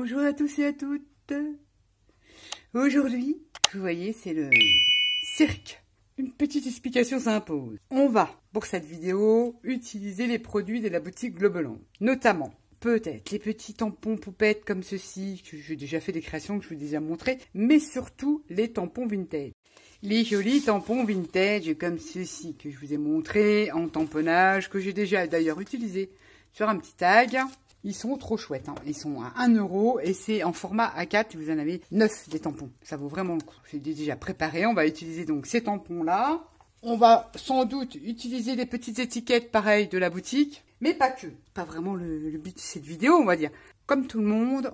Bonjour à tous et à toutes. Aujourd'hui, vous voyez, c'est le cirque. Une petite explication s'impose. On va, pour cette vidéo, utiliser les produits de la boutique Globeland. Notamment, peut-être les petits tampons poupettes comme ceci, que j'ai déjà fait des créations que je vous ai déjà montré, mais surtout les tampons vintage. Les jolis tampons vintage comme ceci que je vous ai montré en tamponnage, que j'ai déjà d'ailleurs utilisé sur un petit tag. Ils sont trop chouettes, hein. Ils sont à 1 € et c'est en format A4, vous en avez 9 des tampons. Ça vaut vraiment le coup. C'est déjà préparé, on va utiliser donc ces tampons-là. On va sans doute utiliser les petites étiquettes pareilles de la boutique, mais pas que. Pas vraiment le but de cette vidéo, on va dire. Comme tout le monde,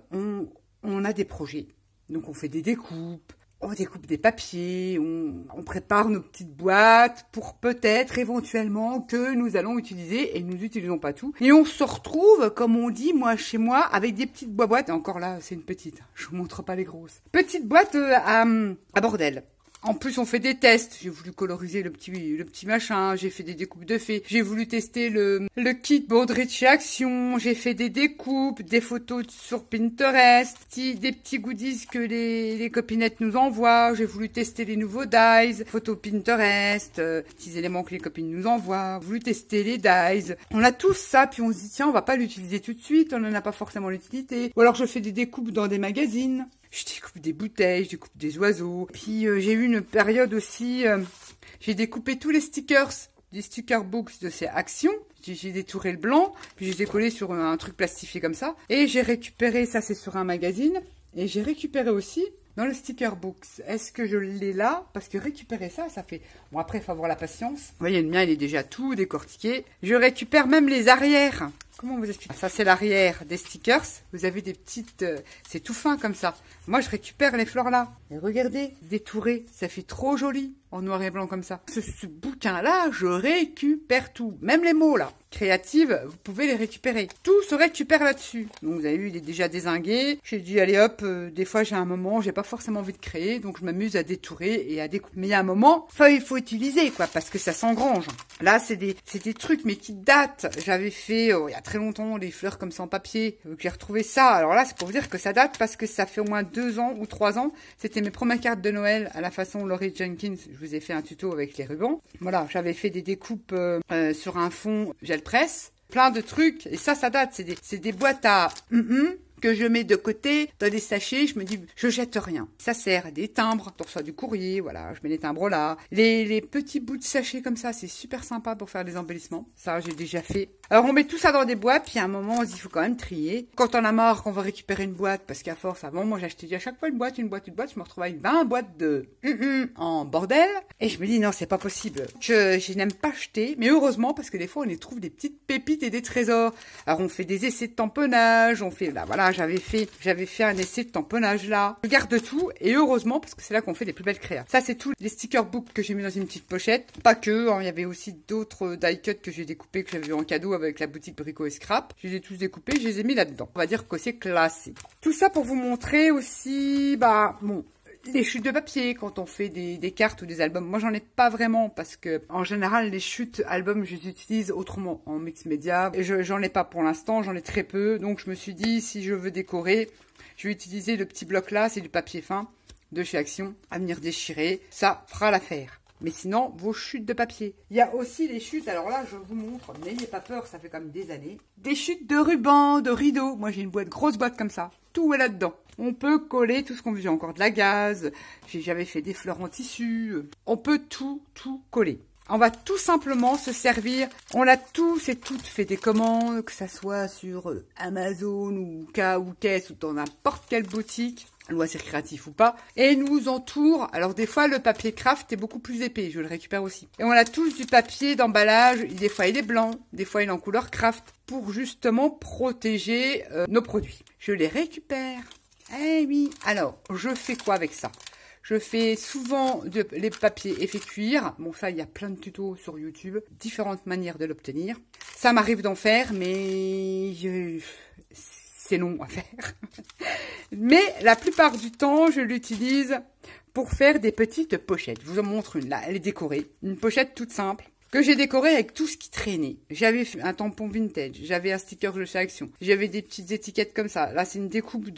on a des projets. Donc on fait des découpes. On découpe des papiers, on prépare nos petites boîtes pour peut-être, éventuellement, que nous allons utiliser et nous n'utilisons pas tout. Et on se retrouve, comme on dit, moi, chez moi, avec des petites boîtes. Encore là, c'est une petite. Je vous montre pas les grosses. Petite boîte à bordel. En plus, on fait des tests. J'ai voulu coloriser le petit machin. J'ai fait des découpes de fées. J'ai voulu tester le kit broderie de chez Action. J'ai fait des découpes, des photos sur Pinterest, des petits goodies que les copinettes nous envoient. J'ai voulu tester les nouveaux dies, photos Pinterest, petits éléments que les copines nous envoient. J'ai voulu tester les dies. On a tout ça, puis on se dit, tiens, on va pas l'utiliser tout de suite. On n'en a pas forcément l'utilité. Ou alors, je fais des découpes dans des magazines. Je découpe des bouteilles, je découpe des oiseaux. Puis j'ai eu une période aussi, j'ai découpé tous les stickers des sticker books de ces Actions. J'ai détouré le blanc, puis je les ai collés sur un truc plastifié comme ça. Et j'ai récupéré, ça c'est sur un magazine, et j'ai récupéré aussi dans le sticker books. Est-ce que je l'ai là? Parce que récupérer ça, ça fait... Bon après, il faut avoir la patience. Vous voyez, le mien, il est déjà tout décortiqué. Je récupère même les arrières. Comment vous expliquer? Ça, c'est l'arrière des stickers. Vous avez des petites... c'est tout fin comme ça. Moi, je récupère les fleurs là. Et regardez, détouré. Ça fait trop joli en noir et blanc comme ça. Ce bouquin-là, je récupère tout. Même les mots là. Créatives, vous pouvez les récupérer. Tout se récupère là-dessus. Donc, vous avez vu, il est déjà dézingué. J'ai dit, allez hop, des fois, j'ai un moment, j'ai pas forcément envie de créer. Donc, je m'amuse à détourer et à découper. Mais il y a un moment, il faut utiliser, quoi, parce que ça s'engrange. Là, c'est des trucs, mais qui datent. J'avais fait, il y a très longtemps, des fleurs comme ça en papier. J'ai retrouvé ça. Alors là, c'est pour vous dire que ça date parce que ça fait au moins 2 ans ou 3 ans. C'était mes premières cartes de Noël à la façon Laurie Jenkins. Je vous ai fait un tuto avec les rubans. Voilà, j'avais fait des découpes sur un fond gel presse. Plein de trucs. Et ça date. C'est des boîtes à... que je mets de côté dans des sachets, je me dis, je jette rien. Ça sert à des timbres, on reçoit du courrier, voilà, je mets les timbres là. Les petits bouts de sachets comme ça, c'est super sympa pour faire des embellissements. Ça, j'ai déjà fait. Alors, on met tout ça dans des boîtes, puis à un moment, on se dit, il faut quand même trier. Quand on a marre, qu'on va récupérer une boîte, parce qu'à force, avant, moi, j'achetais à chaque fois une boîte, je me retrouvais avec 20 boîtes de en bordel. Et je me dis, non, c'est pas possible. Je n'aime pas acheter, mais heureusement, parce que des fois, on y trouve des petites pépites et des trésors. Alors, on fait des essais de tamponnage, on fait, là, voilà, j'avais fait un essai de tamponnage là. Je garde tout et heureusement parce que c'est là qu'on fait les plus belles créas. Ça c'est tous les sticker books que j'ai mis dans une petite pochette. Pas que, hein, il y avait aussi d'autres die cuts que j'ai découpés que j'avais eu en cadeau avec la boutique Brico et Scrap. Je les ai tous découpés, je les ai mis là-dedans. On va dire que c'est classé. Tout ça pour vous montrer aussi, les chutes de papier quand on fait des cartes ou des albums. Moi, j'en ai pas vraiment parce que, en général, les chutes albums, je les utilise autrement en mix média. Et j'en ai pas pour l'instant, j'en ai très peu. Donc, je me suis dit, si je veux décorer, je vais utiliser le petit bloc là, c'est du papier fin de chez Action à venir déchirer. Ça fera l'affaire. Mais sinon, vos chutes de papier. Il y a aussi les chutes, alors là, je vous montre, n'ayez pas peur, ça fait comme des années. Des chutes de ruban, de rideaux. Moi, j'ai une grosse boîte comme ça. Tout est là-dedans. On peut coller tout ce qu'on veut. J'ai encore de la gaze. J'avais fait des fleurs en tissu. On peut tout coller. On va tout simplement se servir. On a tous et toutes fait des commandes, que ça soit sur Amazon ou Caisse ou dans n'importe quelle boutique. Loisirs créatifs ou pas, et nous entoure. Alors des fois le papier craft est beaucoup plus épais, je le récupère aussi. Et on a tous du papier d'emballage, des fois il est blanc, des fois il est en couleur craft, pour justement protéger nos produits. Je les récupère. Eh oui, alors je fais quoi avec ça? Je fais souvent les papiers effet cuir. Bon, ça, il y a plein de tutos sur YouTube. Différentes manières de l'obtenir. Ça m'arrive d'en faire, mais c'est long à faire. Mais la plupart du temps, je l'utilise pour faire des petites pochettes. Je vous en montre une là, elle est décorée. Une pochette toute simple. que j'ai décoré avec tout ce qui traînait. J'avais un tampon vintage, j'avais un sticker de chez Action, j'avais des petites étiquettes comme ça. Là, c'est une découpe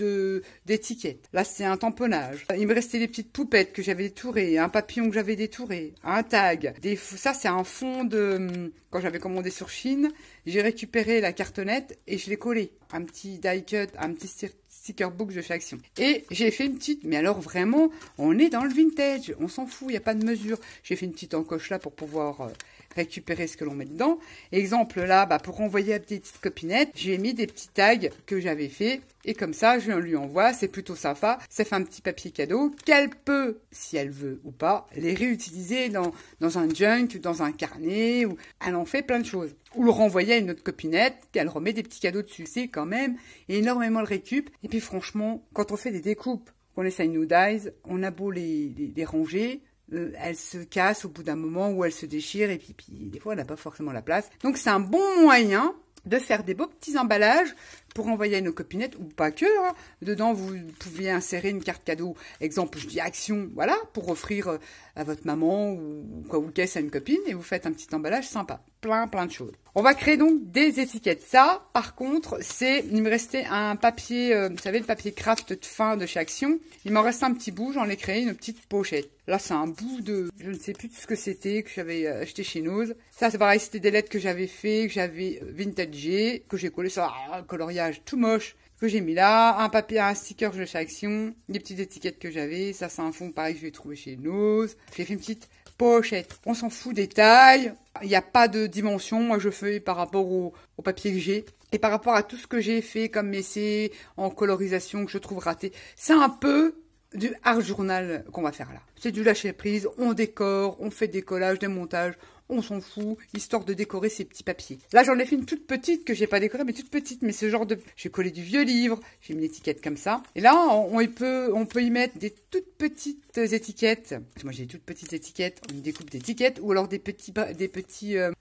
d'étiquettes. Là, c'est un tamponnage. Il me restait des petites poupettes que j'avais détourées, un papillon que j'avais détouré, un tag. Ça, c'est un fond de... Quand j'avais commandé sur Chine, j'ai récupéré la cartonnette et je l'ai collé. Un petit die cut, un petit sticker book de chez Action. Et j'ai fait une petite, mais alors vraiment, on est dans le vintage, on s'en fout, il n'y a pas de mesure. J'ai fait une petite encoche là pour pouvoir récupérer ce que l'on met dedans. Exemple là, pour renvoyer à des petites copinettes, j'ai mis des petits tags que j'avais fait. Et comme ça, je lui envoie, c'est plutôt sympa. Ça fait un petit papier cadeau qu'elle peut, si elle veut ou pas, les réutiliser dans un junk, dans un carnet, ou elle en fait plein de choses. Ou le renvoyer à une autre copinette, qu'elle remet des petits cadeaux dessus. C'est quand même énormément le récup. Et puis franchement, quand on fait des découpes, qu'on essaye nous dies, on a beau les ranger, elles se cassent au bout d'un moment ou elles se déchirent et puis des fois, on n'a pas forcément la place. Donc c'est un bon moyen de faire des beaux petits emballages pour envoyer à nos copinettes, ou pas que. Hein. Dedans, vous pouvez insérer une carte cadeau. Exemple, je dis Action, voilà, pour offrir à votre maman ou quoi vous caisse à une copine, et vous faites un petit emballage sympa. Plein de choses. On va créer donc des étiquettes. Ça, par contre, il me restait un papier, vous savez, le papier craft de fin de chez Action. Il m'en reste un petit bout, j'en ai créé une petite pochette. Là, c'est un bout de, je ne sais plus de ce que c'était, que j'avais acheté chez Nose. Ça, c'est pareil, c'était des lettres que j'avais fait, que j'avais vintagé, que j'ai collé sur un coloriage tout moche que j'ai mis là, un papier, un sticker de chez Action, des petites étiquettes que j'avais, ça c'est un fond pareil que je vais trouver chez Nose. J'ai fait une petite pochette. On s'en fout des tailles, il n'y a pas de dimension, moi je fais par rapport au papier que j'ai. Et par rapport à tout ce que j'ai fait comme essai en colorisation que je trouve raté, c'est un peu du art journal qu'on va faire là. C'est du lâcher prise, on décore, on fait des collages, des montages, on s'en fout, histoire de décorer ces petits papiers. Là, j'en ai fait une toute petite que j'ai pas décorée, mais toute petite, mais ce genre de... J'ai collé du vieux livre, j'ai mis une étiquette comme ça. Et là, on peut y mettre des toutes petites étiquettes. Moi, j'ai des toutes petites étiquettes, une découpe d'étiquettes, ou alors des petits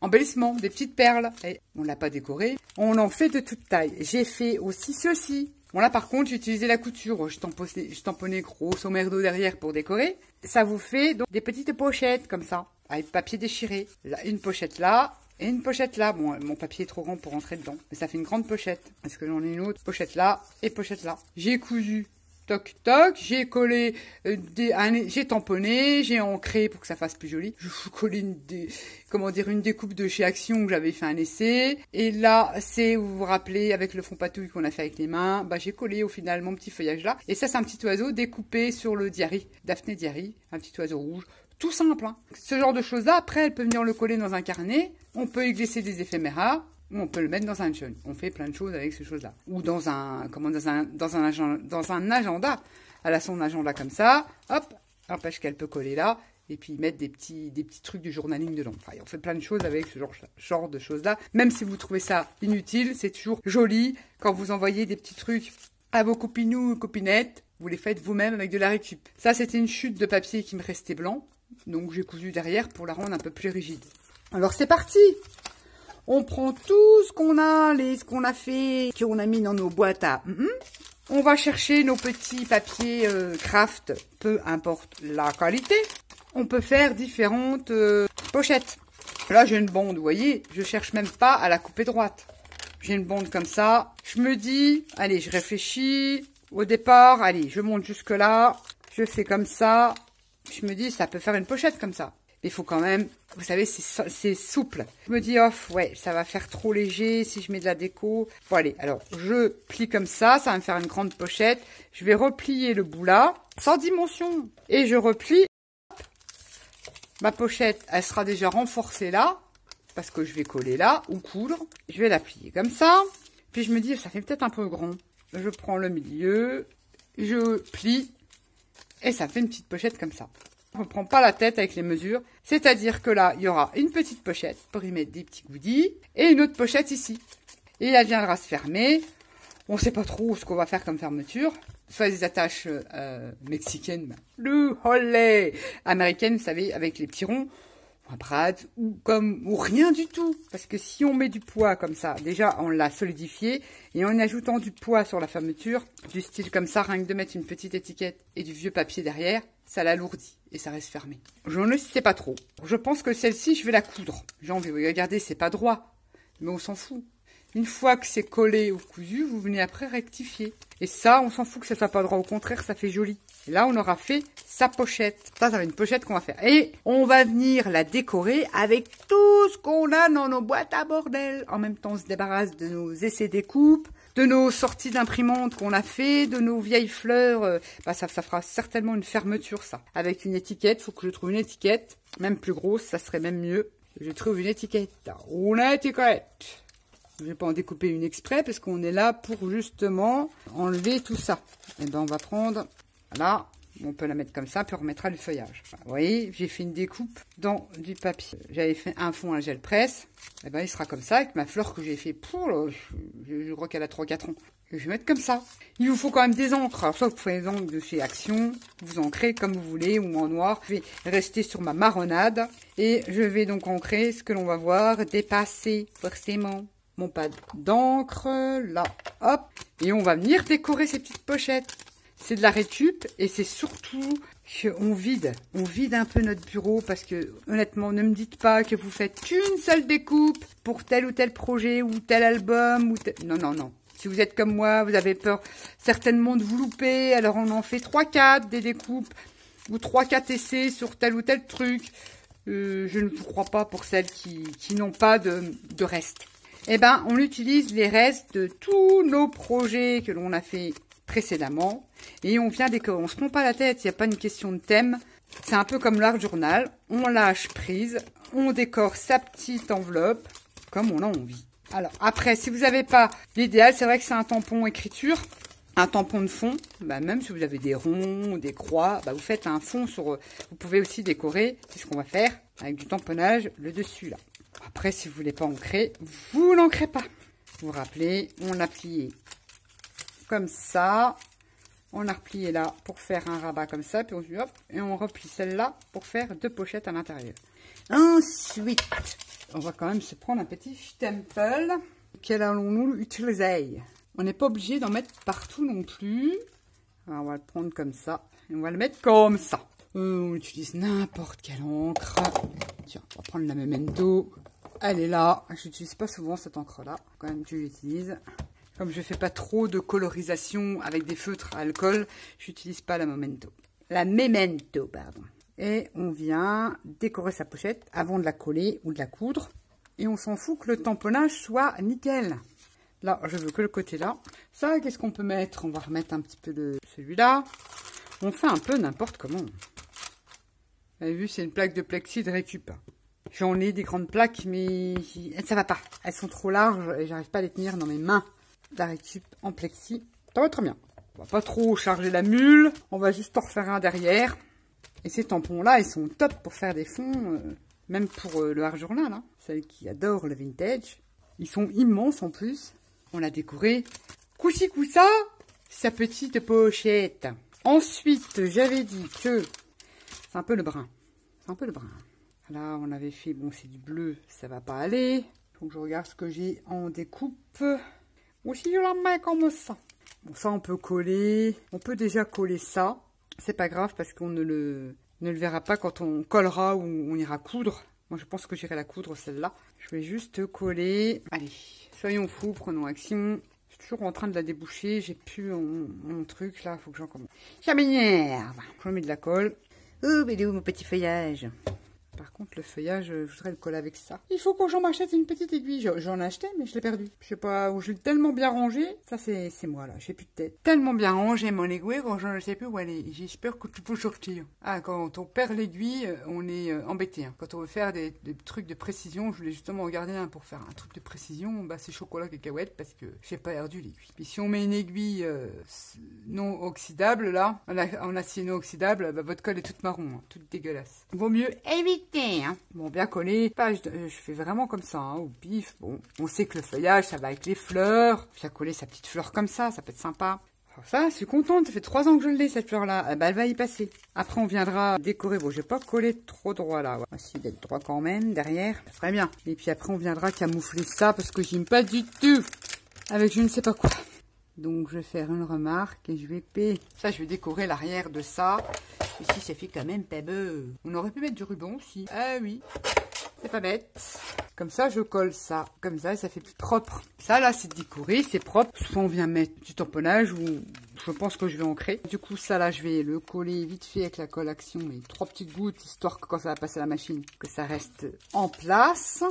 embellissements, des petites perles. Et on l'a pas décoré. On en fait de toute taille. J'ai fait aussi ceci. Bon là par contre j'ai utilisé la couture, je tamponnais grosso merdo derrière pour décorer. Ça vous fait donc des petites pochettes comme ça, avec papier déchiré. Là, une pochette là et une pochette là. Bon mon papier est trop grand pour rentrer dedans, mais ça fait une grande pochette. Parce que j'en ai une autre, pochette là et pochette là. J'ai cousu, toc toc, j'ai collé, j'ai tamponné, j'ai ancré pour que ça fasse plus joli. Je vous collais une découpe de chez Action où j'avais fait un essai. Et là, vous vous rappelez, avec le fond patouille qu'on a fait avec les mains, j'ai collé au final mon petit feuillage là. Et ça, c'est un petit oiseau découpé sur le diary, Daphné Diary, un petit oiseau rouge. Tout simple, hein. Ce genre de choses là, après, elle peut venir le coller dans un carnet. On peut y glisser des éphéméras. Ou on peut le mettre dans un jeune. On fait plein de choses avec ces choses-là. Ou dans un agenda. Elle a son agenda comme ça. Hop, n'empêche qu'elle peut coller là. Et puis mettre des petits trucs du journaling dedans. Enfin, on fait plein de choses avec ce genre de choses-là. Même si vous trouvez ça inutile, c'est toujours joli. Quand vous envoyez des petits trucs à vos copinous ou copinettes, vous les faites vous-même avec de la récup. Ça, c'était une chute de papier qui me restait blanc. Donc, j'ai cousu derrière pour la rendre un peu plus rigide. Alors, c'est parti! On prend tout ce qu'on a fait, qu'on a mis dans nos boîtes à... On va chercher nos petits papiers craft, peu importe la qualité. On peut faire différentes pochettes. Là, j'ai une bande, vous voyez, je cherche même pas à la couper droite. J'ai une bande comme ça. Je me dis, allez, je réfléchis. Au départ, allez, je monte jusque là. Je fais comme ça. Je me dis, ça peut faire une pochette comme ça. Il faut quand même, vous savez, c'est souple. Je me dis, ouais, ça va faire trop léger si je mets de la déco. Bon, allez, alors, je plie comme ça va me faire une grande pochette. Je vais replier le bout là, sans dimension. Et je replie. Ma pochette, elle sera déjà renforcée là, parce que je vais coller là, ou coudre. Je vais la plier comme ça. Puis je me dis, ça fait peut-être un peu grand. Je prends le milieu, je plie, et ça fait une petite pochette comme ça. On ne prend pas la tête avec les mesures. C'est-à-dire que là, il y aura une petite pochette pour y mettre des petits goodies et une autre pochette ici. Et elle viendra se fermer. On ne sait pas trop ce qu'on va faire comme fermeture. Soit des attaches mexicaines, le hollet américaine, vous savez, avec les petits ronds, un brad, ou rien du tout. Parce que si on met du poids comme ça, déjà on l'a solidifié, et en ajoutant du poids sur la fermeture, du style comme ça, rien que de mettre une petite étiquette et du vieux papier derrière, ça l'alourdit et ça reste fermé. Je ne sais pas trop. Je pense que celle-ci, je vais la coudre. J'ai envie, regardez, c'est pas droit, mais on s'en fout. Une fois que c'est collé ou cousu, vous venez après rectifier. Et ça, on s'en fout que ça soit pas droit. Au contraire, ça fait joli. Et là, on aura fait sa pochette. Ça va être une pochette qu'on va faire. Et on va venir la décorer avec tout ce qu'on a dans nos boîtes à bordel. En même temps, on se débarrasse de nos essais découpes, de nos sorties d'imprimante qu'on a fait, de nos vieilles fleurs. Ça fera certainement une fermeture, ça. Avec une étiquette. Faut que je trouve une étiquette. Même plus grosse, ça serait même mieux. Je trouve une étiquette. Une étiquette. Je vais pas en découper une exprès parce qu'on est là pour justement enlever tout ça. Et ben on va prendre, là, on peut la mettre comme ça, puis on remettra le feuillage. Enfin, vous voyez, j'ai fait une découpe dans du papier. J'avais fait un fond à gel presse. Et ben il sera comme ça avec ma fleur que j'ai fait pour, je crois qu'elle a 3-4 ans. Je vais mettre comme ça. Il vous faut quand même des encres. Alors soit vous prenez des encres de chez Action, vous ancrez comme vous voulez ou en noir. Je vais rester sur ma marronnade et je vais donc ancrer ce que l'on va voir dépasser forcément. Mon pad d'encre, là, hop, et on va venir décorer ces petites pochettes. C'est de la récup et c'est surtout qu'on vide un peu notre bureau parce que honnêtement, ne me dites pas que vous faites qu'une seule découpe pour tel ou tel projet ou tel album ou tel... Non, non, non. Si vous êtes comme moi, vous avez peur certainement de vous louper, alors on en fait 3-4 des découpes ou 3-4 essais sur tel ou tel truc. Je ne vous crois pas pour celles qui n'ont pas de reste. Eh ben, on utilise les restes de tous nos projets que l'on a fait précédemment et on vient décorer. On se prend pas la tête, il n'y a pas une question de thème. C'est un peu comme l'art journal. On lâche prise, on décore sa petite enveloppe comme on a envie. Alors après, si vous n'avez pas l'idéal, c'est vrai que c'est un tampon écriture, un tampon de fond. Bah, même si vous avez des ronds, des croix, bah, vous faites un fond sur. Vous pouvez aussi décorer. C'est ce qu'on va faire avec du tamponnage le dessus là. Après, si vous voulez pas ancrer, vous n'ancrez pas. Vous vous rappelez, on a plié comme ça. On a replié là pour faire un rabat comme ça. Puis on, hop, et on replie celle-là pour faire 2 pochettes à l'intérieur. Ensuite, on va quand même se prendre un petit stempel. Quel allons-nous utiliser? On n'est pas obligé d'en mettre partout non plus. Alors, on va le prendre comme ça. Et on va le mettre comme ça. On utilise n'importe quelle encre. Tiens, on va prendre la Memento. Elle est là. Je n'utilise pas souvent cette encre-là. Quand même, je l'utilise. Comme je ne fais pas trop de colorisation avec des feutres à alcool, je n'utilise pas la Memento. La Memento, pardon. Et on vient décorer sa pochette avant de la coller ou de la coudre. Et on s'en fout que le tamponnage soit nickel. Là, je veux que le côté là. Ça, qu'est-ce qu'on peut mettre? On va remettre un petit peu de celui-là. On fait un peu n'importe comment. Vous avez vu, c'est une plaque de plexi de récup. J'en ai des grandes plaques, mais ça va pas. Elles sont trop larges et j'arrive pas à les tenir dans mes mains. La récup en plexi, ça va très bien. On va pas trop charger la mule. On va juste en refaire un derrière. Et ces tampons-là, ils sont top pour faire des fonds, même pour le art journal. Hein. Celles qui adorent le vintage. Ils sont immenses en plus. On l'a décoré. Coussi coussa, sa petite pochette. Ensuite, j'avais dit que... C'est un peu le brun. C'est un peu le brun. Là, on avait fait... Bon, c'est du bleu, ça va pas aller. Faut que je regarde ce que j'ai en découpe. Ou si je la mets comme ça. Bon, ça, on peut coller. On peut déjà coller ça. C'est pas grave parce qu'on ne le verra pas quand on collera ou on ira coudre. Moi, je pense que j'irai la coudre, celle-là. Je vais juste coller. Allez, soyons fous, prenons action. Je suis toujours en train de la déboucher. J'ai plus mon truc, là. Faut que j'en commence. Ça m'énerve. Je mets de la colle. Oh, mais il est où mon petit feuillage? Par contre, le feuillage, je voudrais le coller avec ça. Il faut que j'en m'achète une petite aiguille. J'en ai acheté, mais je l'ai perdu. Je sais pas où je l'ai tellement bien rangé. Ça, c'est moi, là. J'ai plus de tête. Tellement bien rangé mon aiguille quand je ne sais plus où elle est. J'espère que tu peux sortir. Ah, quand on perd l'aiguille, on est embêté. Hein. Quand on veut faire des trucs de précision, je voulais justement regarder un pour faire un truc de précision. Bah, c'est chocolat cacahuète parce que j'ai pas perdu l'aiguille. Puis si on met une aiguille non oxydable, là, en acier non oxydable, bah, votre colle est toute marron, hein, toute dégueulasse. Vaut mieux éviter. Hein. Bon, bien collé. Je fais vraiment comme ça, hein, au pif. Bon, on sait que le feuillage, ça va avec les fleurs. Bien coller sa petite fleur comme ça peut être sympa. Alors ça, je suis contente. Ça fait 3 ans que je l'ai, cette fleur-là. Bah, elle va y passer. Après, on viendra décorer. Bon, je vais pas coller trop droit là. Ouais. Essayer d'être droit quand même, derrière. Ça serait bien. Et puis après, on viendra camoufler ça parce que j'aime pas du tout avec je ne sais pas quoi. Donc, je vais faire une remarque et je vais ça, je vais décorer l'arrière de ça. Ici, ça fait quand même pas beau. On aurait pu mettre du ruban aussi. Ah oui, c'est pas bête. Comme ça, je colle ça. Comme ça fait plus propre. Ça, là, c'est décoré, c'est propre. Soit on vient mettre du tamponnage ou je pense que je vais ancrer. Du coup, ça, là, je vais le coller vite fait avec la colle Action. Mais 3 petites gouttes, histoire que quand ça va passer à la machine, que ça reste en place.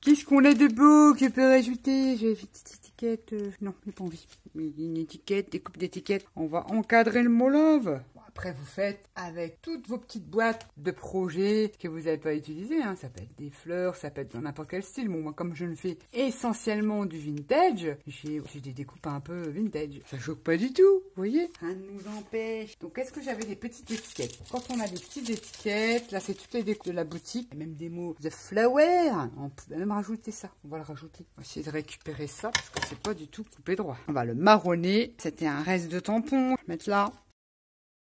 Qu'est-ce qu'on a de beau que je peux rajouter? J'ai une petite étiquette. Non, j'ai pas envie. Mais une étiquette, des coupes d'étiquettes. On va encadrer le mot love. Après, vous faites avec toutes vos petites boîtes de projets que vous n'avez pas utilisées. Hein. Ça peut être des fleurs, ça peut être dans n'importe quel style. Bon, moi, comme je ne fais essentiellement du vintage, j'ai des découpes un peu vintage. Ça choque pas du tout, vous voyez? Rien ne nous empêche. Donc, est-ce que j'avais des petites étiquettes? Quand on a des petites étiquettes, là, c'est toutes les découpes de la boutique. Même des mots de flower. On peut même rajouter ça. On va le rajouter. On va essayer de récupérer ça parce que c'est pas du tout coupé droit. On va le marronner. C'était un reste de tampon. Je vais mettre là.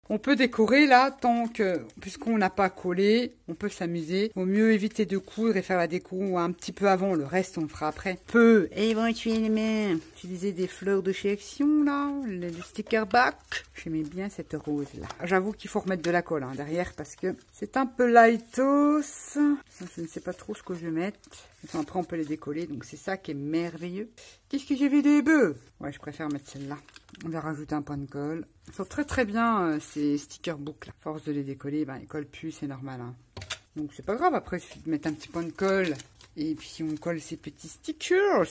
On peut décorer là, tant que, puisqu'on n'a pas collé, on peut s'amuser. Vaut mieux éviter de coudre et faire la déco un petit peu avant, le reste on le fera après. On peut éventuellement utiliser des fleurs de chez Action là, le sticker back. J'aimais bien cette rose là. J'avoue qu'il faut remettre de la colle hein, derrière parce que c'est un peu lightos. Je ne sais pas trop ce que je vais mettre. Enfin, après on peut les décoller, donc c'est ça qui est merveilleux. Qu'est-ce que j'ai vu des bœufs? Ouais, je préfère mettre celle-là. On va rajouter un point de colle. Ils sont très très bien ces sticker books là. Force de les décoller, ben ils collent plus, c'est normal. Hein. Donc c'est pas grave, après il suffit de mettre un petit point de colle. Et puis on colle ces petits stickers.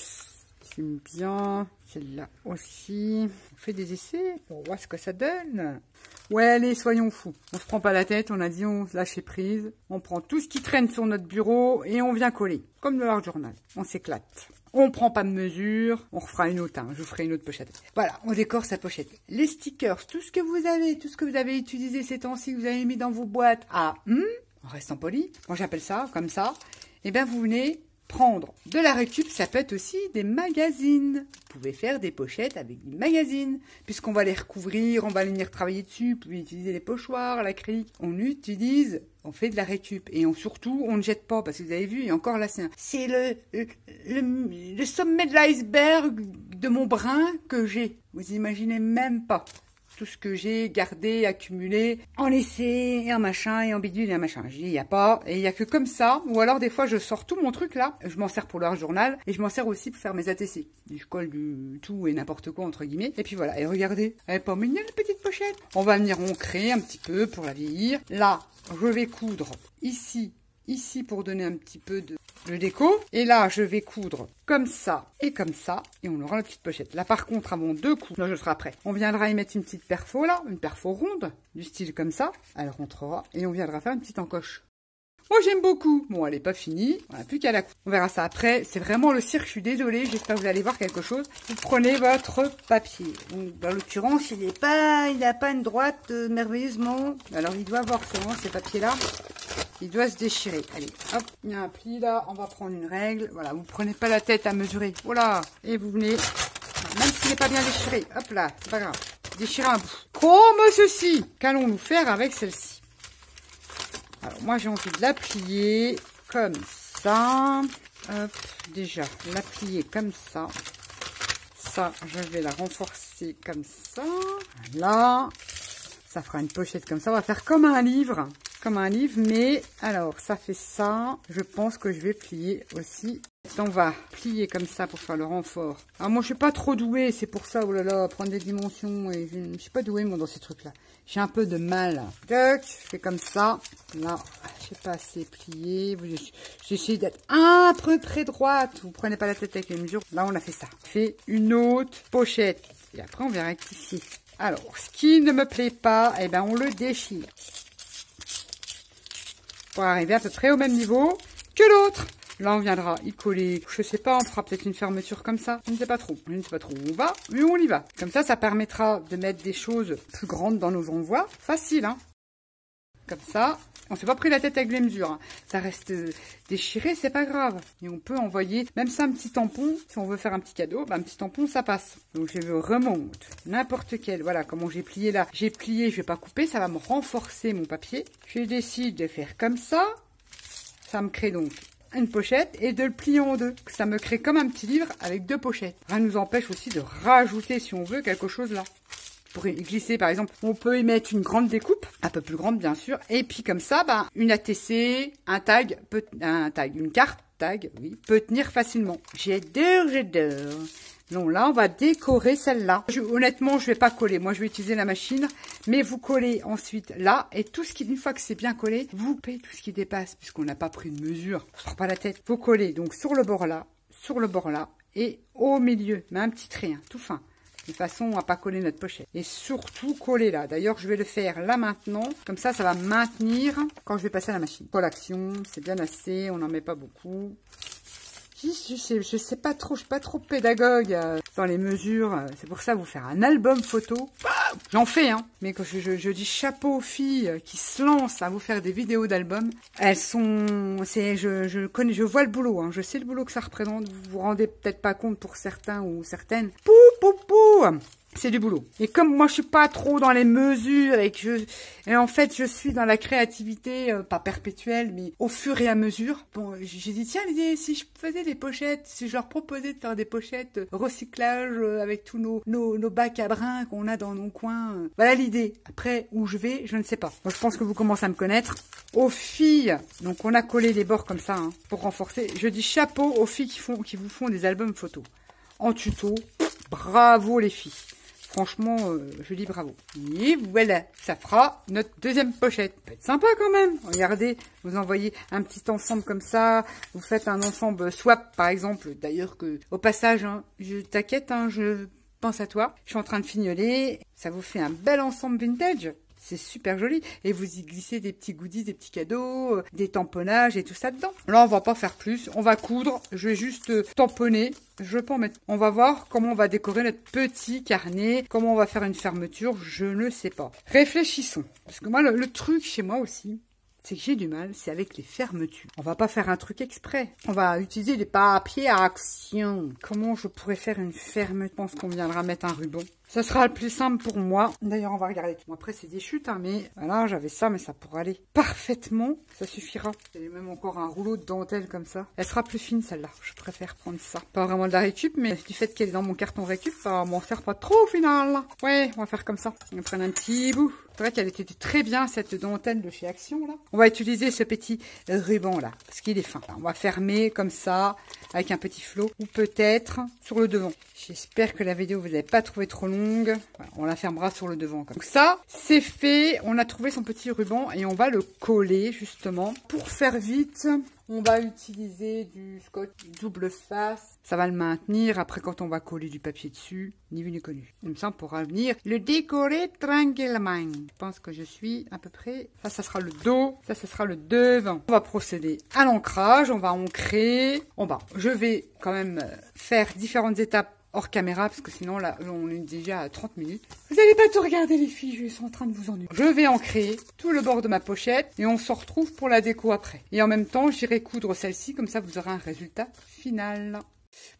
J'aime bien celle-là aussi. On fait des essais pour voir ce que ça donne. Ouais, allez, soyons fous. On se prend pas la tête, on a dit on se lâche prise. On prend tout ce qui traîne sur notre bureau et on vient coller. Comme de l'art journal. On s'éclate. On prend pas de mesure, on refera une autre, hein. Je vous ferai une autre pochette. Voilà, on décore sa pochette. Les stickers, tout ce que vous avez utilisé ces temps-ci, que vous avez mis dans vos boîtes en restant poli, moi j'appelle ça comme ça, et bien vous venez prendre de la récup, ça peut être aussi des magazines. Vous pouvez faire des pochettes avec des magazines, puisqu'on va les recouvrir, on va venir travailler dessus, vous pouvez utiliser les pochoirs, l'acrylique. On fait de la récup et surtout on ne jette pas parce que vous avez vu, et encore là c'est le sommet de l'iceberg de mon brin que j'ai. Vous imaginez même pas tout ce que j'ai gardé, accumulé, en laissé, et en machin, et en bidule, et en machin. J'ai dit, il n'y a pas, et il n'y a que comme ça, ou alors des fois je sors tout mon truc là, je m'en sers pour leur journal, et je m'en sers aussi pour faire mes ATC. Je colle du tout et n'importe quoi, entre guillemets, et puis voilà, et regardez, elle est pas mignonne, la petite pochette. On va venir ancrer un petit peu pour la vieillir. Là, je vais coudre ici pour donner un petit peu de déco. Et là, je vais coudre comme ça, et on aura la petite pochette. Là, par contre, avant de coudre, là, je serai après. On viendra y mettre une petite perfo, là, une perfo ronde, du style comme ça. Elle rentrera, et on viendra faire une petite encoche. Moi, j'aime beaucoup. Bon, elle n'est pas finie, on n'a plus qu'à la coudre. On verra ça après. C'est vraiment le cirque, je suis désolée, j'espère que vous allez voir quelque chose. Vous prenez votre papier. Donc, dans l'occurrence, il n'a pas une droite merveilleusement. Alors, il doit forcément, ces papiers-là, il doit se déchirer. Allez, hop, il y a un pli là, on va prendre une règle. Voilà, vous prenez pas la tête à mesurer. Voilà, et vous venez, même s'il n'est pas bien déchiré, hop là, c'est pas grave. Déchirer un bout. Comme ceci. Qu'allons-nous faire avec celle-ci? Alors, moi, j'ai envie de la plier comme ça. Hop, déjà, la plier comme ça. Ça, je vais la renforcer comme ça. Voilà. Ça fera une pochette comme ça. On va faire comme un livre. Comme un livre, mais alors ça fait ça. Je pense que je vais plier aussi. On va plier comme ça pour faire le renfort. Alors moi je suis pas trop douée, c'est pour ça, oh là là, prendre des dimensions, et je suis pas douée moi dans ces trucs là. J'ai un peu de mal. Tac, je fais comme ça. Là, je sais pas assez plié. J'essaie d'être un peu près droite. Vous prenez pas la tête avec les mesures. Là on a fait ça. On fait une autre pochette. Et après on va rectifier. Alors, ce qui ne me plaît pas, eh ben on le déchire. Pour arriver à peu près au même niveau que l'autre. Là, on viendra y coller, je sais pas, on fera peut-être une fermeture comme ça. Je ne sais pas trop où on va, mais on y va. Comme ça permettra de mettre des choses plus grandes dans nos envois. Facile, hein. Comme ça, on s'est pas pris la tête avec les mesures. Hein. Ça reste déchiré, c'est pas grave. Et on peut envoyer, même ça, un petit tampon. Si on veut faire un petit cadeau, bah, un petit tampon, ça passe. Donc, je remonte n'importe quel. Voilà, comment j'ai plié là. J'ai plié, je vais pas couper, ça va me renforcer mon papier. Je décide de faire comme ça. Ça me crée donc une pochette et de le plier en deux. Ça me crée comme un petit livre avec deux pochettes. Rien ne nous empêche aussi de rajouter, si on veut, quelque chose là. pour y glisser par exemple. On peut y mettre une grande découpe, un peu plus grande bien sûr. Et puis comme ça, bah, une ATC, une carte tag, oui, peut tenir facilement. J'adore. Donc là, on va décorer celle-là. Honnêtement, je vais pas coller. Moi, je vais utiliser la machine. Mais vous collez ensuite là. Et tout ce qui, une fois que c'est bien collé, vous coupez tout ce qui dépasse. Puisqu'on n'a pas pris de mesure. On se prend pas la tête. Vous collez donc sur le bord là, et au milieu. Mais un petit trait, hein, tout fin. De façon à pas coller notre pochette. Et surtout coller là. D'ailleurs, je vais le faire là maintenant. Comme ça, ça va maintenir quand je vais passer à la machine. Collation, c'est bien assez. On n'en met pas beaucoup. Je sais pas trop, je suis pas trop pédagogue dans les mesures. C'est pour ça vous faire un album photo. J'en fais, hein. Mais quand je dis chapeau aux filles qui se lancent à vous faire des vidéos d'album, elles sont, je vois le boulot, hein. Je sais le boulot que ça représente. Vous vous rendez peut-être pas compte pour certains ou certaines. C'est du boulot. Et comme moi, je suis pas trop dans les mesures et en fait, je suis dans la créativité, pas perpétuelle, mais au fur et à mesure. Bon, j'ai dit, tiens, si je faisais des pochettes, si je leur proposais de faire des pochettes recyclage avec tous nos bacs à brins qu'on a dans nos coins. Voilà l'idée. Après, où je vais, je ne sais pas. Moi, je pense que vous commencez à me connaître. Aux filles, donc on a collé les bords comme ça, hein, pour renforcer. Je dis chapeau aux filles qui vous font des albums photos. En tuto, bravo les filles. Franchement, je dis bravo. Et voilà, ça fera notre deuxième pochette. Ça peut être sympa quand même. Regardez, vous envoyez un petit ensemble comme ça. Vous faites un ensemble swap, par exemple. D'ailleurs, au passage, hein, je t'inquiète, hein, je pense à toi. Je suis en train de fignoler. Ça vous fait un bel ensemble vintage. C'est super joli. Et vous y glissez des petits goodies, des petits cadeaux, des tamponnages et tout ça dedans. Là, on va pas faire plus. On va coudre. Je vais juste tamponner. Je vais pas en mettre. On va voir comment on va décorer notre petit carnet. Comment on va faire une fermeture. Je ne sais pas. Réfléchissons. Parce que moi, le truc chez moi aussi, c'est que j'ai du mal, c'est avec les fermetures. On va pas faire un truc exprès. On va utiliser des papiers à action. Comment je pourrais faire une fermeture? Je pense qu'on viendra mettre un ruban. Ça sera le plus simple pour moi. D'ailleurs, on va regarder. Bon, après, c'est des chutes, hein, mais voilà, j'avais ça, mais ça pourrait aller parfaitement. Ça suffira. J'ai même encore un rouleau de dentelle comme ça. Elle sera plus fine, celle-là. Je préfère prendre ça. Pas vraiment de la récup, mais du fait qu'elle est dans mon carton récup, ça m'en sert pas trop au final. Ouais, on va faire comme ça. On va prendre un petit bout. C'est vrai qu'elle était très bien, cette dentelle de chez Action, là. On va utiliser ce petit ruban, là, parce qu'il est fin. On va fermer comme ça, avec un petit flot, ou peut-être sur le devant. J'espère que la vidéo vous n'avez pas trouvé trop longue. Voilà, on la fermera sur le devant. Donc ça, c'est fait. On a trouvé son petit ruban et on va le coller justement. Pour faire vite, on va utiliser du scotch double face. Ça va le maintenir. Après, quand on va coller du papier dessus, ni vu ni connu. Comme ça, on pourra venir le décorer tranquillement. Je pense que je suis à peu près... Ça sera le dos. Ça sera le devant. On va procéder à l'ancrage. On va ancrer. Je vais quand même faire différentes étapes hors caméra, parce que sinon, là, on est déjà à 30 minutes. Vous n'allez pas tout regarder, les filles, je suis en train de vous ennuyer. Je vais ancrer tout le bord de ma pochette, et on se retrouve pour la déco après. Et en même temps, j'irai coudre celle-ci, comme ça, vous aurez un résultat final.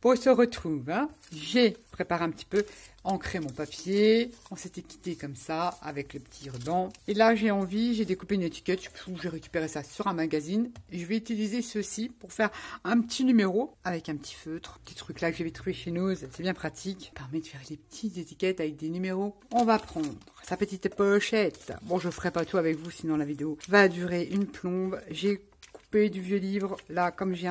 Pour se retrouve, hein, j'ai préparé un petit peu, ancré mon papier, on s'était quitté comme ça, avec le petit ruban. Et là, j'ai découpé une étiquette, j'ai récupéré ça sur un magazine. Et je vais utiliser ceci pour faire un petit numéro, avec un petit feutre, petit truc là que j'avais trouvé chez nous, c'est bien pratique. Ça permet de faire des petites étiquettes avec des numéros. On va prendre sa petite pochette. Bon, je ferai pas tout avec vous, sinon la vidéo va durer une plombe. J'ai coupé du vieux livre, là, comme c'est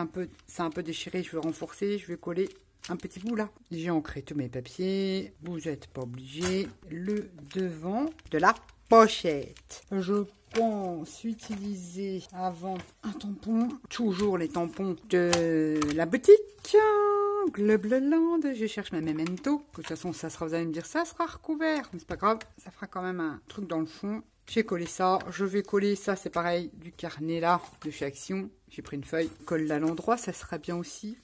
un peu déchiré, je vais renforcer, je vais coller un petit bout là. J'ai ancré tous mes papiers. Vous n'êtes pas obligé. Le devant de la pochette. Je pense utiliser avant un tampon. Toujours les tampons de la boutique. Globland. Je cherche ma memento. De toute façon, ça sera, vous allez me dire, ça sera recouvert. Mais c'est pas grave. Ça fera quand même un truc dans le fond. J'ai collé ça. Je vais coller ça. C'est pareil du carnet là de chez Action. J'ai pris une feuille. Colle à l'endroit. Ça sera bien aussi.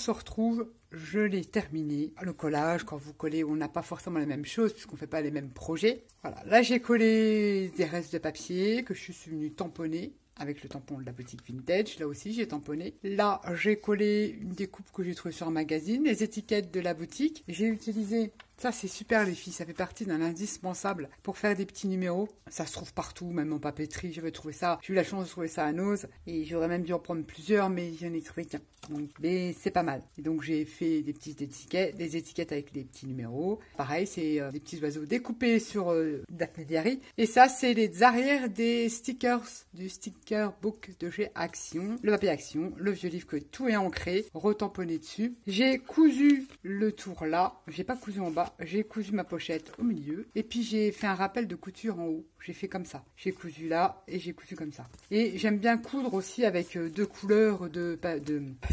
se retrouve, je l'ai terminé. Le collage, quand vous collez, on n'a pas forcément la même chose puisqu'on ne fait pas les mêmes projets. Voilà, là j'ai collé des restes de papier que je suis venue tamponner avec le tampon de la boutique Vintage. Là aussi j'ai tamponné. Là j'ai collé une découpe que j'ai trouvée sur un magazine, les étiquettes de la boutique. J'ai utilisé... Ça, c'est super, les filles. Ça fait partie d'un indispensable pour faire des petits numéros. Ça se trouve partout, même en papeterie. J'avais trouvé ça. J'ai eu la chance de trouver ça à Nose. Et j'aurais même dû en prendre plusieurs, mais j'en ai trouvé qu'un. Donc, mais c'est pas mal. Et donc, j'ai fait des petites étiquettes, des étiquettes avec des petits numéros. Pareil, c'est des petits oiseaux découpés sur Daphne Diary. Et ça, c'est les arrières des stickers, du sticker book de chez Action. Le papier Action, le vieux livre que tout est ancré, retamponné dessus. J'ai cousu le tour là. J'ai pas cousu en bas. J'ai cousu ma pochette au milieu et puis j'ai fait un rappel de couture en haut. J'ai fait comme ça. J'ai cousu là et j'ai cousu comme ça. Et j'aime bien coudre aussi avec deux couleurs de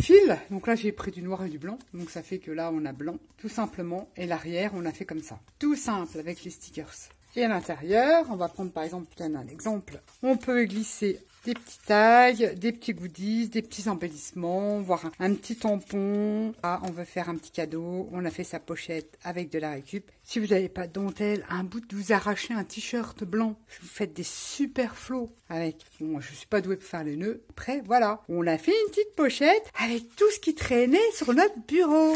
fil. Donc là, j'ai pris du noir et du blanc. Donc ça fait que là, on a blanc, tout simplement. Et l'arrière, on a fait comme ça. Tout simple avec les stickers. Et à l'intérieur, on va prendre par exemple un exemple. On peut glisser des petits tags, des petits goodies, des petits embellissements, voire un petit tampon. Ah, on veut faire un petit cadeau. On a fait sa pochette avec de la récup. Si vous n'avez pas de dentelle, un bout de vous arrachez un t-shirt blanc. Vous faites des super flots avec. Bon, je suis pas douée pour faire les nœuds. Après, voilà. On a fait une petite pochette avec tout ce qui traînait sur notre bureau.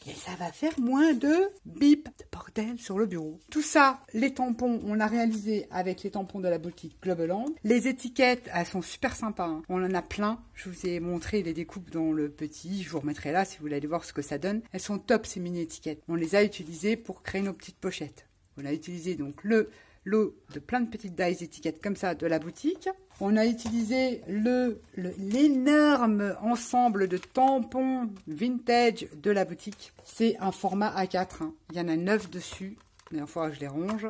Et ça va faire moins de bip, de bordel sur le bureau. Tout ça, les tampons, on l'a réalisé avec les tampons de la boutique Globaland. Les étiquettes, elles sont super sympas. Hein. On en a plein. Je vous ai montré les découpes dans le petit. Je vous remettrai là si vous voulez aller voir ce que ça donne. Elles sont top, ces mini-étiquettes. On les a utilisées pour créer nos petites pochettes. On a utilisé donc le lot de plein de petites dies étiquettes comme ça de la boutique. On a utilisé l'énorme ensemble de tampons vintage de la boutique. C'est un format A4. Hein. Il y en a 9 dessus. La dernière fois, je les range.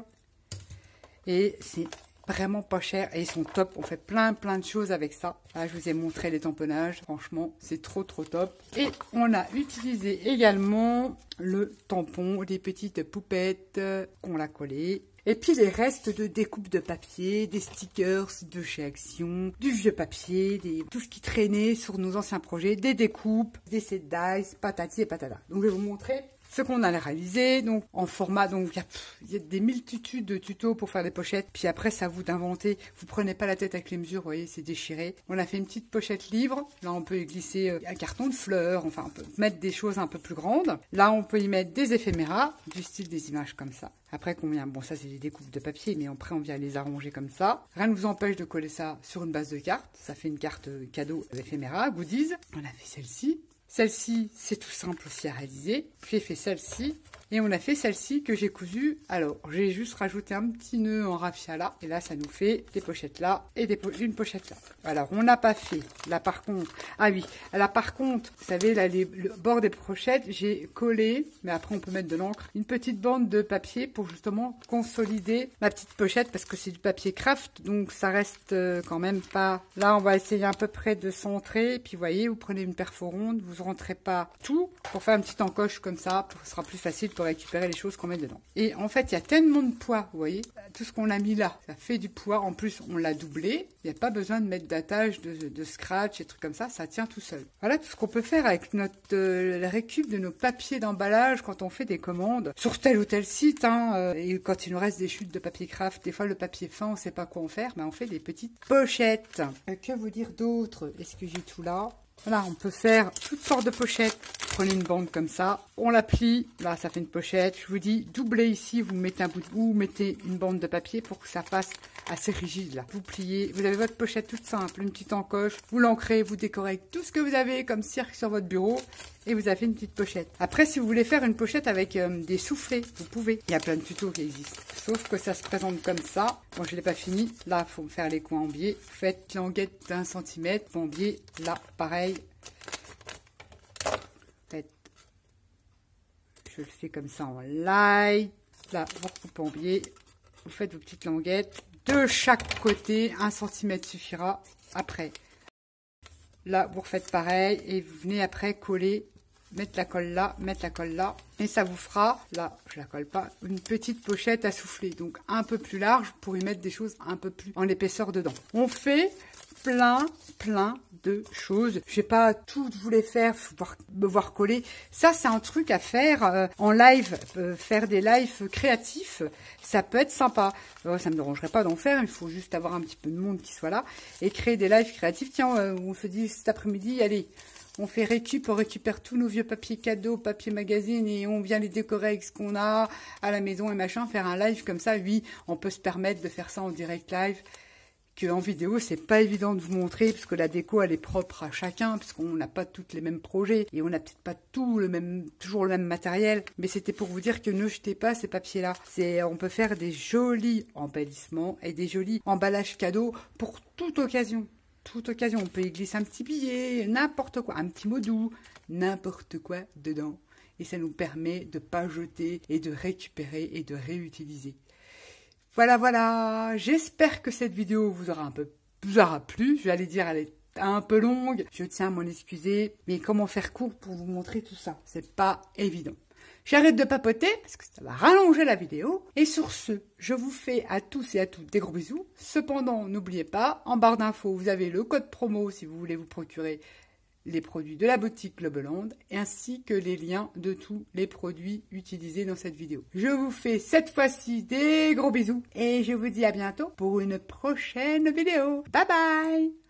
Et c'est vraiment pas cher. Et ils sont top. On fait plein de choses avec ça. Là, je vous ai montré les tamponnages. Franchement, c'est trop top. Et on a utilisé également le tampon des petites poupettes qu'on l'a collé. Et puis les restes de découpe de papier, des stickers de chez Action, du vieux papier, tout ce qui traînait sur nos anciens projets, des découpes, des set dies, patati et patata. Donc je vais vous montrer ce qu'on a réalisé, donc en format, donc il y a des multitudes de tutos pour faire des pochettes, puis après c'est à vous d'inventer, vous prenez pas la tête avec les mesures, vous voyez, c'est déchiré. On a fait une petite pochette livre, là on peut y glisser un carton de fleurs, enfin on peut mettre des choses un peu plus grandes. Là on peut y mettre des éphéméras, du style des images comme ça. Après qu'on vient, bon ça c'est des découpes de papier, mais après on vient les arranger comme ça. Rien ne vous empêche de coller ça sur une base de carte, ça fait une carte cadeau éphéméra, goodies. On a fait celle-ci. Celle-ci, c'est tout simple aussi à réaliser. J'ai fait celle-ci. Et on a fait celle-ci que j'ai cousue. Alors, j'ai juste rajouté un petit nœud en raffia là. Et là, ça nous fait des pochettes là et une pochette là. Alors, on n'a pas fait. Là, par contre... Ah oui. Là, par contre, vous savez, là, le bord des pochettes, j'ai collé, mais après, on peut mettre de l'encre, une petite bande de papier pour justement consolider ma petite pochette parce que c'est du papier craft. Donc, ça reste quand même pas... Là, on va essayer à peu près de centrer. Et puis, vous voyez, vous prenez une perfo ronde. Vous ne rentrez pas tout pour faire une petite encoche comme ça. Ce sera plus facile pour récupérer les choses qu'on met dedans. Et en fait, il y a tellement de poids, vous voyez, tout ce qu'on a mis là, ça fait du poids. En plus, on l'a doublé. Il n'y a pas besoin de mettre d'attache, de scratch et trucs comme ça. Ça tient tout seul. Voilà tout ce qu'on peut faire avec notre récup de nos papiers d'emballage quand on fait des commandes sur tel ou tel site. Hein, et quand il nous reste des chutes de papier craft, des fois le papier fin, on ne sait pas quoi en faire, mais on fait des petites pochettes. Que vous dire d'autre? Est-ce que j'ai tout là? Voilà, on peut faire toutes sortes de pochettes. Prenez une bande comme ça, on la plie, là ça fait une pochette. Je vous dis, doublez ici, vous mettez un bout de vous mettez une bande de papier pour que ça fasse assez rigide là. Vous pliez, vous avez votre pochette toute simple, une petite encoche, vous l'ancrez, vous décorez avec tout ce que vous avez comme cirque sur votre bureau et vous avez une petite pochette. Après, si vous voulez faire une pochette avec des soufflets, vous pouvez. Il y a plein de tutos qui existent. Sauf que ça se présente comme ça. Bon, je l'ai pas fini. Là, il faut faire les coins en biais. Vous faites languette d'1 cm, en biais. Là, pareil. Je le fais comme ça en light. Là, vous recoupez en biais. Vous faites vos petites languettes. De chaque côté, 1 cm suffira. Après, là, vous refaites pareil. Et vous venez après coller, mettre la colle là. Et ça vous fera, là, je la colle pas, une petite pochette à souffler. Donc, un peu plus large pour y mettre des choses un peu plus en épaisseur dedans. On fait plein de choses. Je vais pas tout vous les faire, me voir coller. Ça, c'est un truc à faire en live, faire des lives créatifs. Ça peut être sympa. Ça me dérangerait pas d'en faire. Il faut juste avoir un petit peu de monde qui soit là et créer des lives créatifs. Tiens, on se dit cet après-midi, allez, on fait on récupère tous nos vieux papiers cadeaux, papier magazine et on vient les décorer avec ce qu'on a à la maison et machin. Faire un live comme ça, oui, on peut se permettre de faire ça en direct live. Que en vidéo, c'est pas évident de vous montrer parce que la déco, elle est propre à chacun parce qu'on n'a pas tous les mêmes projets et on n'a peut-être pas toujours le même matériel. Mais c'était pour vous dire que ne jetez pas ces papiers-là. On peut faire des jolis embellissements et des jolis emballages cadeaux pour toute occasion. Toute occasion, on peut y glisser un petit billet, n'importe quoi, un petit mot doux, n'importe quoi dedans. Et ça nous permet de pas jeter et de récupérer et de réutiliser. Voilà, j'espère que cette vidéo vous aura plu. Je vais aller dire, elle est un peu longue. Je tiens à m'en excuser. Mais comment faire court pour vous montrer tout ça? C'est pas évident. J'arrête de papoter parce que ça va rallonger la vidéo. Et sur ce, je vous fais à tous et à toutes des gros bisous. Cependant, n'oubliez pas, en barre d'infos, vous avez le code promo si vous voulez vous procurer les produits de la boutique Globeland, ainsi que les liens de tous les produits utilisés dans cette vidéo. Je vous fais cette fois-ci des gros bisous et je vous dis à bientôt pour une prochaine vidéo. Bye bye!